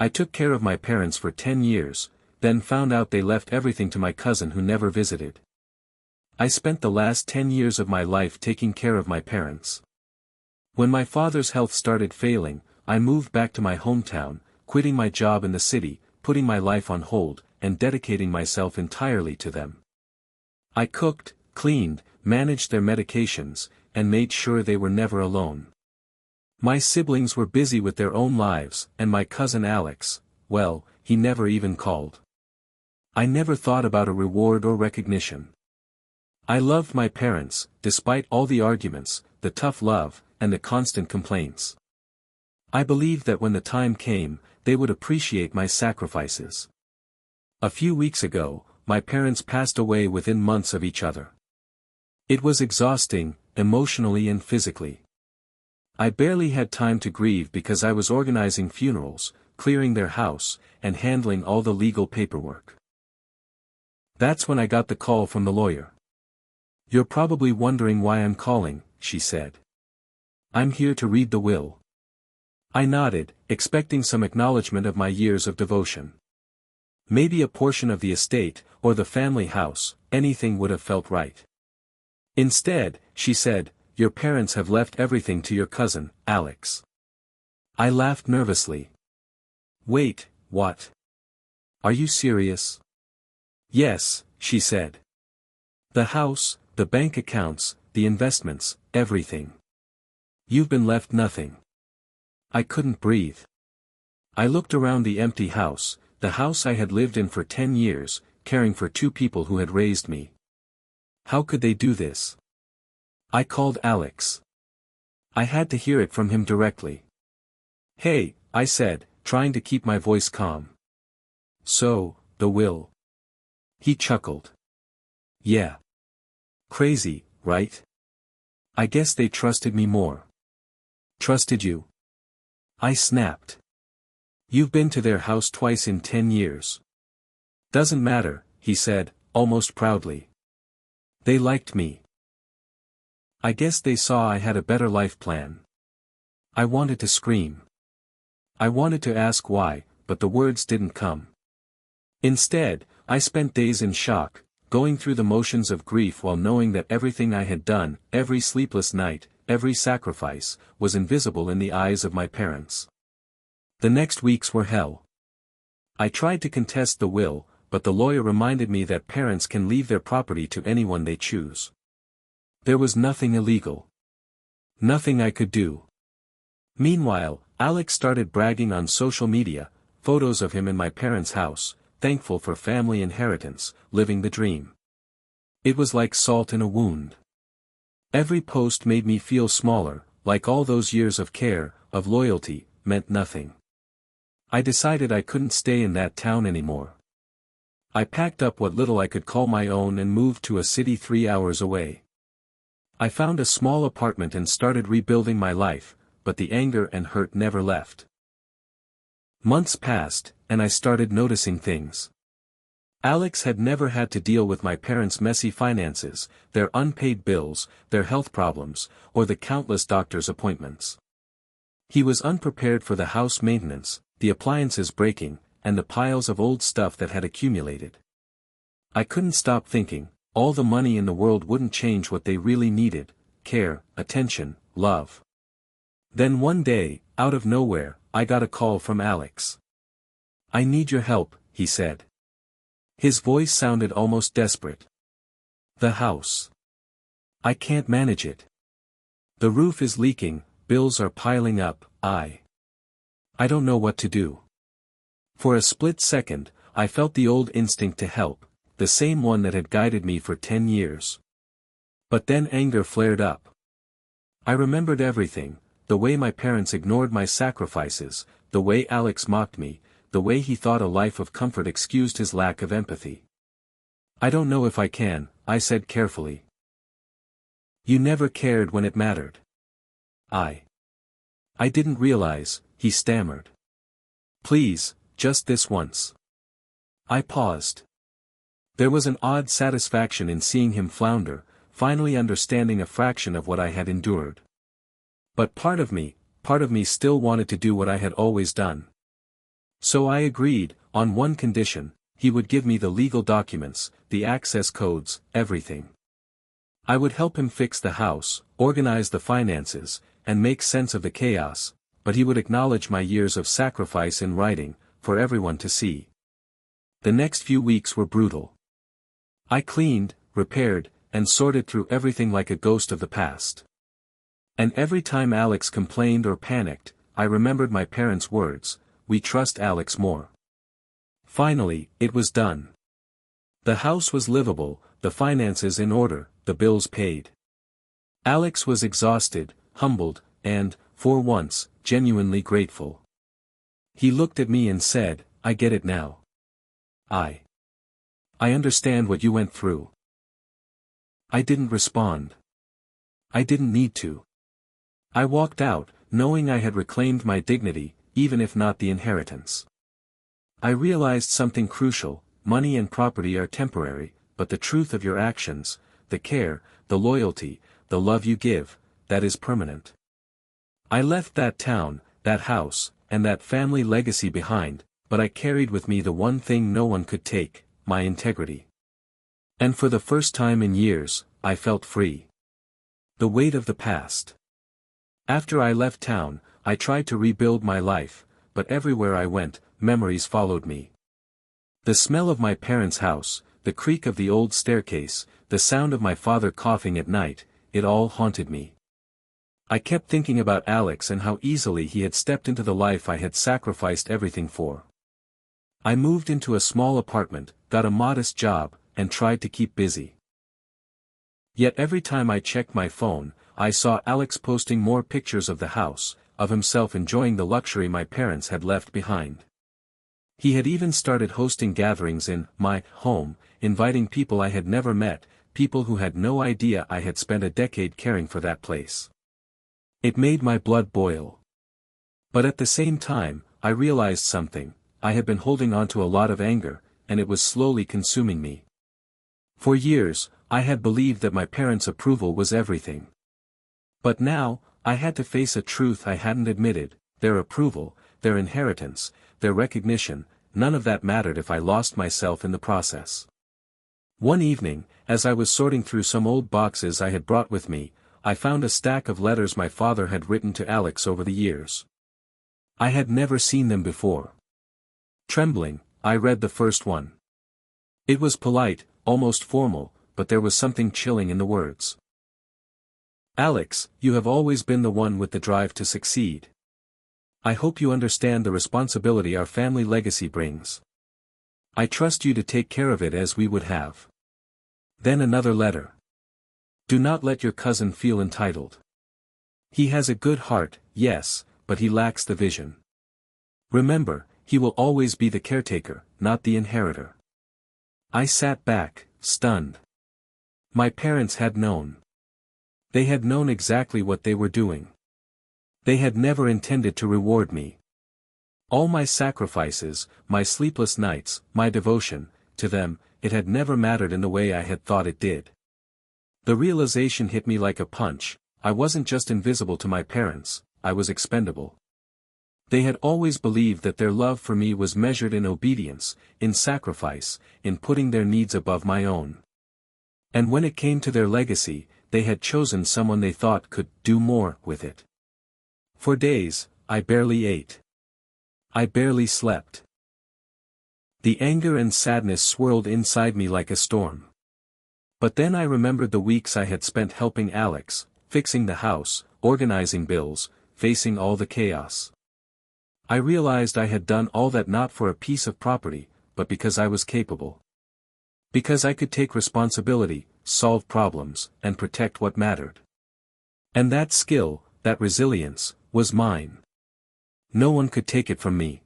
I took care of my parents for 10 years, then found out they left everything to my cousin who never visited. I spent the last 10 years of my life taking care of my parents. When my father's health started failing, I moved back to my hometown, quitting my job in the city, putting my life on hold, and dedicating myself entirely to them. I cooked, cleaned, managed their medications, and made sure they were never alone. My siblings were busy with their own lives, and my cousin Alex, well, he never even called. I never thought about a reward or recognition. I loved my parents, despite all the arguments, the tough love, and the constant complaints. I believed that when the time came, they would appreciate my sacrifices. A few weeks ago, my parents passed away within months of each other. It was exhausting, emotionally and physically. I barely had time to grieve because I was organizing funerals, clearing their house, and handling all the legal paperwork. That's when I got the call from the lawyer. "You're probably wondering why I'm calling," she said. "I'm here to read the will." I nodded, expecting some acknowledgement of my years of devotion. Maybe a portion of the estate, or the family house, anything would have felt right. Instead, she said, "Your parents have left everything to your cousin, Alex." I laughed nervously. "Wait, what? Are you serious?" "Yes," she said. "The house, the bank accounts, the investments, everything. You've been left nothing." I couldn't breathe. I looked around the empty house, the house I had lived in for 10 years, caring for 2 people who had raised me. How could they do this? I called Alex. I had to hear it from him directly. "Hey," I said, trying to keep my voice calm. "So, the will." He chuckled. "Yeah. Crazy, right? I guess they trusted me more." "Trusted you?" I snapped. "You've been to their house twice in 10 years. Doesn't matter," he said, almost proudly. "They liked me. I guess they saw I had a better life plan." I wanted to scream. I wanted to ask why, but the words didn't come. Instead, I spent days in shock, going through the motions of grief while knowing that everything I had done, every sleepless night, every sacrifice, was invisible in the eyes of my parents. The next weeks were hell. I tried to contest the will, but the lawyer reminded me that parents can leave their property to anyone they choose. There was nothing illegal. Nothing I could do. Meanwhile, Alex started bragging on social media, photos of him in my parents' house, thankful for family inheritance, living the dream. It was like salt in a wound. Every post made me feel smaller, like all those years of care, of loyalty, meant nothing. I decided I couldn't stay in that town anymore. I packed up what little I could call my own and moved to a city 3 hours away. I found a small apartment and started rebuilding my life, but the anger and hurt never left. Months passed, and I started noticing things. Alex had never had to deal with my parents' messy finances, their unpaid bills, their health problems, or the countless doctor's appointments. He was unprepared for the house maintenance, the appliances breaking, and the piles of old stuff that had accumulated. I couldn't stop thinking, all the money in the world wouldn't change what they really needed: care, attention, love. Then one day, out of nowhere, I got a call from Alex. "I need your help," he said. His voice sounded almost desperate. "The house. I can't manage it. The roof is leaking, bills are piling up, I don't know what to do." For a split second, I felt the old instinct to help, the same one that had guided me for 10 years. But then anger flared up. I remembered everything, the way my parents ignored my sacrifices, the way Alex mocked me, the way he thought a life of comfort excused his lack of empathy. "I don't know if I can," I said carefully. "You never cared when it mattered." I didn't realize," he stammered. "Please, just this once." I paused. There was an odd satisfaction in seeing him flounder, finally understanding a fraction of what I had endured. But part of me still wanted to do what I had always done. So I agreed, on one condition: he would give me the legal documents, the access codes, everything. I would help him fix the house, organize the finances, and make sense of the chaos, but he would acknowledge my years of sacrifice in writing, for everyone to see. The next few weeks were brutal. I cleaned, repaired, and sorted through everything like a ghost of the past. And every time Alex complained or panicked, I remembered my parents' words: we trust Alex more. Finally, it was done. The house was livable, the finances in order, the bills paid. Alex was exhausted, humbled, and, for once, genuinely grateful. He looked at me and said, "I get it now. I understand what you went through." I didn't respond. I didn't need to. I walked out, knowing I had reclaimed my dignity, even if not the inheritance. I realized something crucial: money and property are temporary, but the truth of your actions, the care, the loyalty, the love you give, that is permanent. I left that town, that house, and that family legacy behind, but I carried with me the one thing no one could take: my integrity. And for the first time in years, I felt free. The weight of the past. After I left town, I tried to rebuild my life, but everywhere I went, memories followed me. The smell of my parents' house, the creak of the old staircase, the sound of my father coughing at night, it all haunted me. I kept thinking about Alex and how easily he had stepped into the life I had sacrificed everything for. I moved into a small apartment, got a modest job, and tried to keep busy. Yet every time I checked my phone, I saw Alex posting more pictures of the house, of himself enjoying the luxury my parents had left behind. He had even started hosting gatherings in my home, inviting people I had never met, people who had no idea I had spent a decade caring for that place. It made my blood boil. But at the same time, I realized something: I had been holding on to a lot of anger, and it was slowly consuming me. For years, I had believed that my parents' approval was everything. But now, I had to face a truth I hadn't admitted: their approval, their inheritance, their recognition, none of that mattered if I lost myself in the process. One evening, as I was sorting through some old boxes I had brought with me, I found a stack of letters my father had written to Alex over the years. I had never seen them before. Trembling, I read the first one. It was polite, almost formal, but there was something chilling in the words. "Alex, you have always been the one with the drive to succeed. I hope you understand the responsibility our family legacy brings. I trust you to take care of it as we would have." Then another letter. "Do not let your cousin feel entitled. He has a good heart, yes, but he lacks the vision. Remember, he will always be the caretaker, not the inheritor." I sat back, stunned. My parents had known. They had known exactly what they were doing. They had never intended to reward me. All my sacrifices, my sleepless nights, my devotion, to them, it had never mattered in the way I had thought it did. The realization hit me like a punch: I wasn't just invisible to my parents, I was expendable. They had always believed that their love for me was measured in obedience, in sacrifice, in putting their needs above my own. And when it came to their legacy, they had chosen someone they thought could do more with it. For days, I barely ate. I barely slept. The anger and sadness swirled inside me like a storm. But then I remembered the weeks I had spent helping Alex, fixing the house, organizing bills, facing all the chaos. I realized I had done all that not for a piece of property, but because I was capable. Because I could take responsibility, solve problems, and protect what mattered. And that skill, that resilience, was mine. No one could take it from me.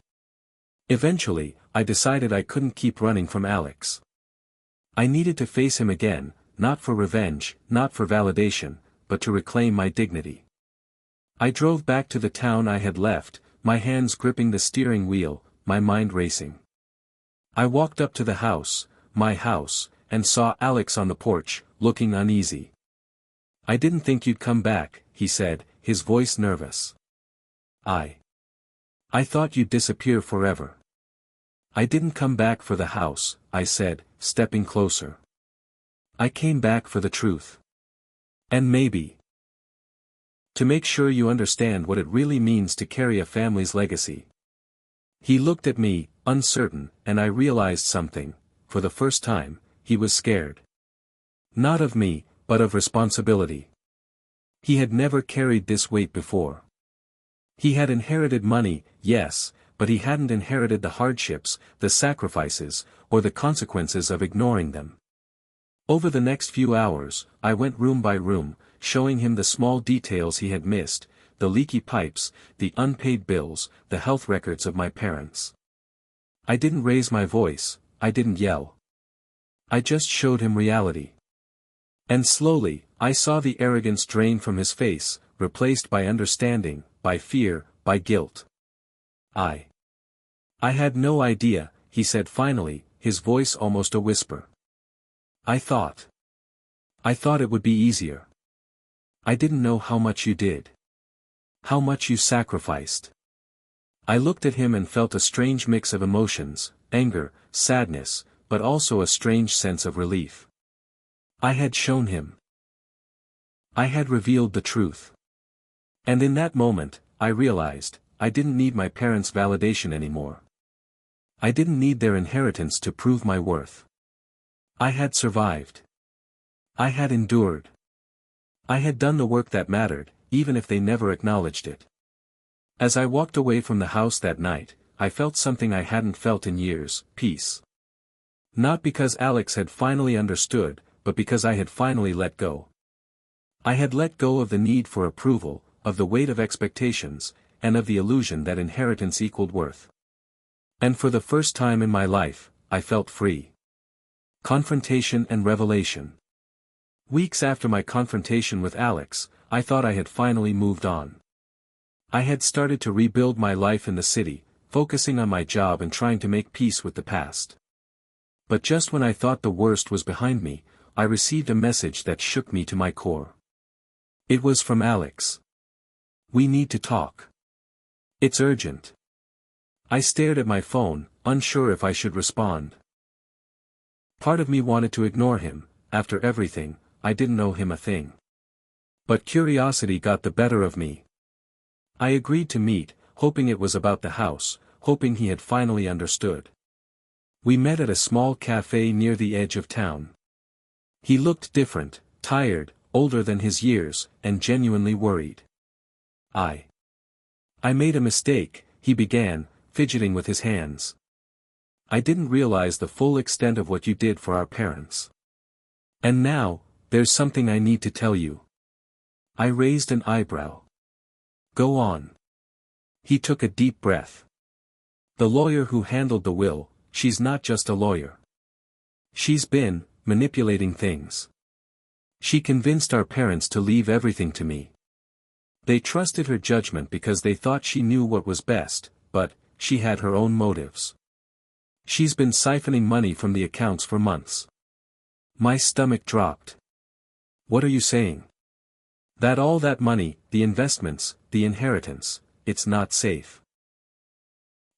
Eventually, I decided I couldn't keep running from Alex. I needed to face him again, not for revenge, not for validation, but to reclaim my dignity. I drove back to the town I had left, my hands gripping the steering wheel, my mind racing. I walked up to the house, my house, and saw Alex on the porch, looking uneasy. "I didn't think you'd come back," he said, his voice nervous. I thought you'd disappear forever." "I didn't come back for the house," I said, stepping closer. "I came back for the truth. And maybe to make sure you understand what it really means to carry a family's legacy." He looked at me, uncertain, and I realized something. For the first time, he was scared. Not of me, but of responsibility. He had never carried this weight before. He had inherited money, yes, but he hadn't inherited the hardships, the sacrifices, or the consequences of ignoring them. Over the next few hours, I went room by room, showing him the small details he had missed, the leaky pipes, the unpaid bills, the health records of my parents. I didn't raise my voice, I didn't yell. I just showed him reality. And slowly, I saw the arrogance drain from his face, replaced by understanding, by fear, by guilt. I had no idea," he said finally, his voice almost a whisper. I thought it would be easier. I didn't know how much you did. How much you sacrificed." I looked at him and felt a strange mix of emotions, anger, sadness, but also a strange sense of relief. I had shown him. I had revealed the truth. And in that moment, I realized, I didn't need my parents' validation anymore. I didn't need their inheritance to prove my worth. I had survived. I had endured. I had done the work that mattered, even if they never acknowledged it. As I walked away from the house that night, I felt something I hadn't felt in years: peace. Not because Alex had finally understood, but because I had finally let go. I had let go of the need for approval, of the weight of expectations, and of the illusion that inheritance equaled worth. And for the first time in my life, I felt free. Confrontation and revelation. Weeks after my confrontation with Alex, I thought I had finally moved on. I had started to rebuild my life in the city, focusing on my job and trying to make peace with the past. But just when I thought the worst was behind me, I received a message that shook me to my core. It was from Alex. "We need to talk. It's urgent." I stared at my phone, unsure if I should respond. Part of me wanted to ignore him. After everything, I didn't owe him a thing. But curiosity got the better of me. I agreed to meet, hoping it was about the house, hoping he had finally understood. We met at a small cafe near the edge of town. He looked different, tired, older than his years, and genuinely worried. I made a mistake," he began, fidgeting with his hands. "I didn't realize the full extent of what you did for our parents. And now, there's something I need to tell you." I raised an eyebrow. "Go on." He took a deep breath. "The lawyer who handled the will, she's not just a lawyer. She's been manipulating things. She convinced our parents to leave everything to me. They trusted her judgment because they thought she knew what was best, but she had her own motives. She's been siphoning money from the accounts for months." My stomach dropped. "What are you saying? That all that money, the investments, the inheritance, it's not safe.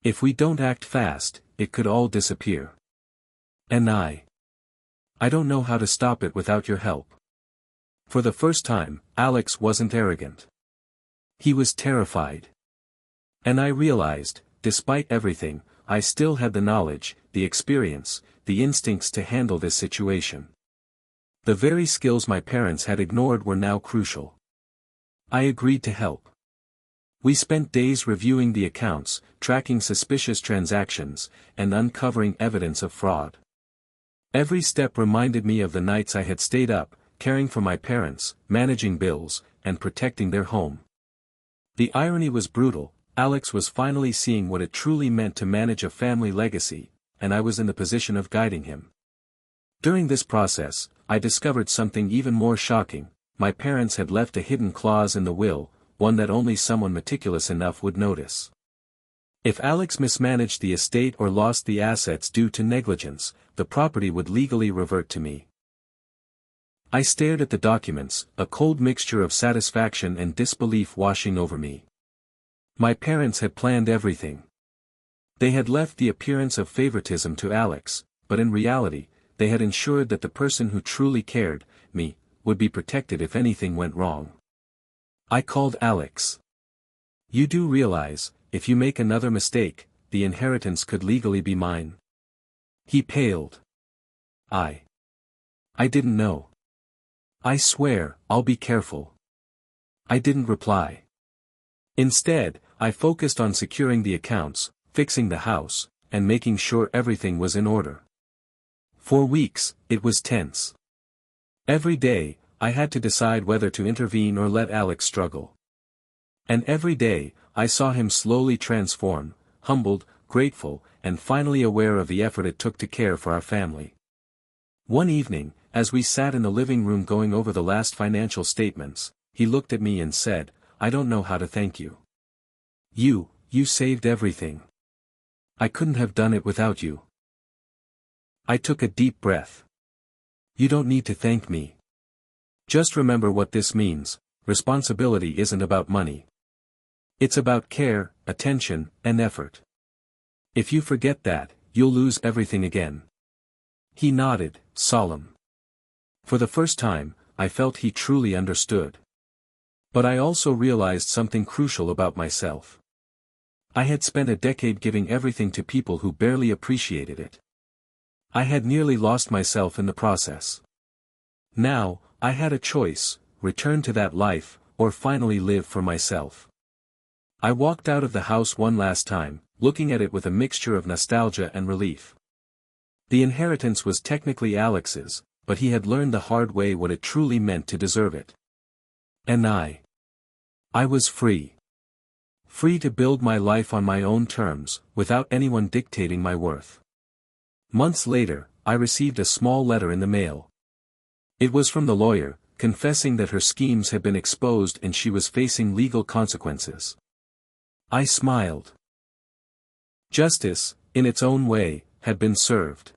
If we don't act fast, it could all disappear. And I don't know how to stop it without your help." For the first time, Alex wasn't arrogant. He was terrified. And I realized, despite everything, I still had the knowledge, the experience, the instincts to handle this situation. The very skills my parents had ignored were now crucial. I agreed to help. We spent days reviewing the accounts, tracking suspicious transactions, and uncovering evidence of fraud. Every step reminded me of the nights I had stayed up, caring for my parents, managing bills, and protecting their home. The irony was brutal. Alex was finally seeing what it truly meant to manage a family legacy, and I was in the position of guiding him. During this process, I discovered something even more shocking. My parents had left a hidden clause in the will, one that only someone meticulous enough would notice. If Alex mismanaged the estate or lost the assets due to negligence, the property would legally revert to me. I stared at the documents, a cold mixture of satisfaction and disbelief washing over me. My parents had planned everything. They had left the appearance of favoritism to Alex, but in reality, they had ensured that the person who truly cared, me, would be protected if anything went wrong. I called Alex. "You do realize, if you make another mistake, the inheritance could legally be mine?" He paled. I didn't know. "I swear, I'll be careful." I didn't reply. Instead, I focused on securing the accounts, fixing the house, and making sure everything was in order. For weeks, it was tense. Every day, I had to decide whether to intervene or let Alex struggle. And every day, I saw him slowly transform, humbled, grateful, and finally aware of the effort it took to care for our family. One evening, as we sat in the living room going over the last financial statements, he looked at me and said, "I don't know how to thank you. You saved everything. I couldn't have done it without you." I took a deep breath. "You don't need to thank me. Just remember what this means: responsibility isn't about money. It's about care, attention, and effort. If you forget that, you'll lose everything again." He nodded, solemn. For the first time, I felt he truly understood. But I also realized something crucial about myself. I had spent a decade giving everything to people who barely appreciated it. I had nearly lost myself in the process. Now, I had a choice: return to that life, or finally live for myself. I walked out of the house one last time, looking at it with a mixture of nostalgia and relief. The inheritance was technically Alex's, but he had learned the hard way what it truly meant to deserve it. And I was free. Free to build my life on my own terms, without anyone dictating my worth. Months later, I received a small letter in the mail. It was from the lawyer, confessing that her schemes had been exposed and she was facing legal consequences. I smiled. Justice, in its own way, had been served.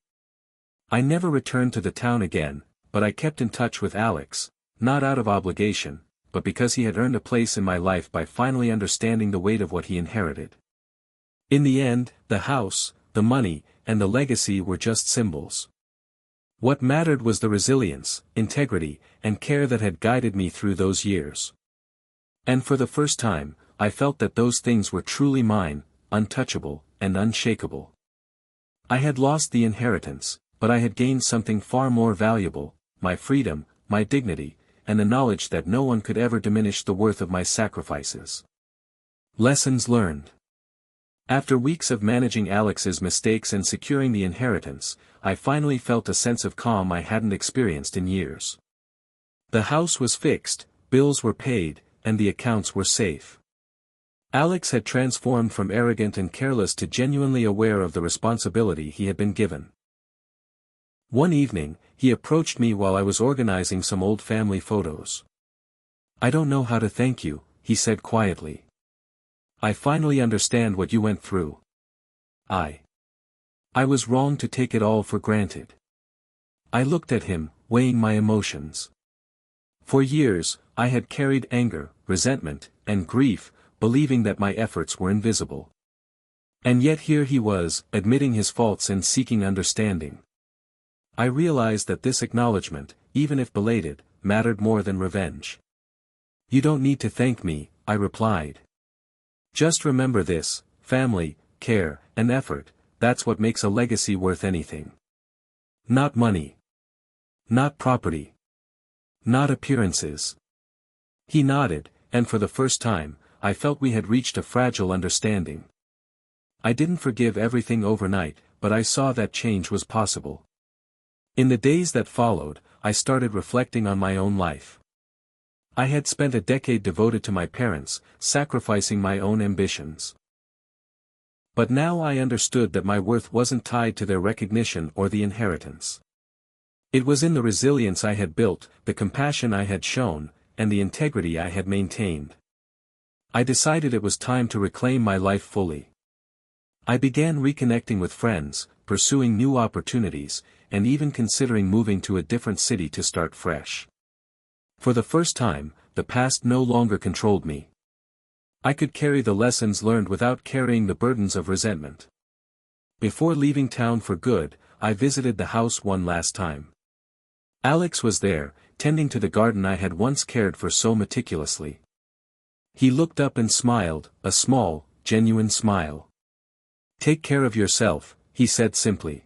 I never returned to the town again, but I kept in touch with Alex, not out of obligation, but because he had earned a place in my life by finally understanding the weight of what he inherited. In the end, the house, the money, and the legacy were just symbols. What mattered was the resilience, integrity, and care that had guided me through those years. And for the first time, I felt that those things were truly mine, untouchable, and unshakable. I had lost the inheritance, but I had gained something far more valuable: my freedom, my dignity, and the knowledge that no one could ever diminish the worth of my sacrifices. Lessons learned. After weeks of managing Alex's mistakes and securing the inheritance, I finally felt a sense of calm I hadn't experienced in years. The house was fixed, bills were paid, and the accounts were safe. Alex had transformed from arrogant and careless to genuinely aware of the responsibility he had been given. One evening, he approached me while I was organizing some old family photos. "I don't know how to thank you," he said quietly. "I finally understand what you went through. I was wrong to take it all for granted." I looked at him, weighing my emotions. For years, I had carried anger, resentment, and grief, believing that my efforts were invisible. And yet here he was, admitting his faults and seeking understanding. I realized that this acknowledgement, even if belated, mattered more than revenge. "You don't need to thank me," I replied. "Just remember this: family, care, and effort, that's what makes a legacy worth anything. Not money. Not property. Not appearances." He nodded, and for the first time, I felt we had reached a fragile understanding. I didn't forgive everything overnight, but I saw that change was possible. In the days that followed, I started reflecting on my own life. I had spent a decade devoted to my parents, sacrificing my own ambitions. But now I understood that my worth wasn't tied to their recognition or the inheritance. It was in the resilience I had built, the compassion I had shown, and the integrity I had maintained. I decided it was time to reclaim my life fully. I began reconnecting with friends, pursuing new opportunities, and even considering moving to a different city to start fresh. For the first time, the past no longer controlled me. I could carry the lessons learned without carrying the burdens of resentment. Before leaving town for good, I visited the house one last time. Alex was there, tending to the garden I had once cared for so meticulously. He looked up and smiled, a small, genuine smile. "Take care of yourself," he said simply.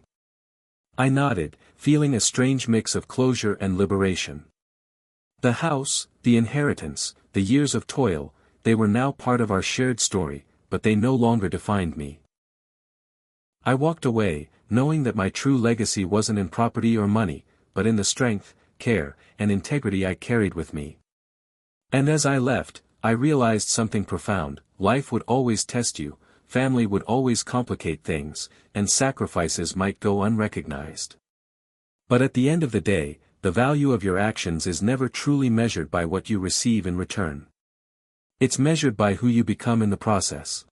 I nodded, feeling a strange mix of closure and liberation. The house, the inheritance, the years of toil, they were now part of our shared story, but they no longer defined me. I walked away, knowing that my true legacy wasn't in property or money, but in the strength, care, and integrity I carried with me. And as I left, I realized something profound: life would always test you, family would always complicate things, and sacrifices might go unrecognized. But at the end of the day, the value of your actions is never truly measured by what you receive in return. It's measured by who you become in the process.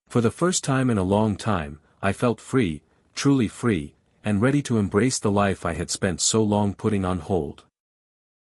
For the first time in a long time, I felt free, truly free, and ready to embrace the life I had spent so long putting on hold.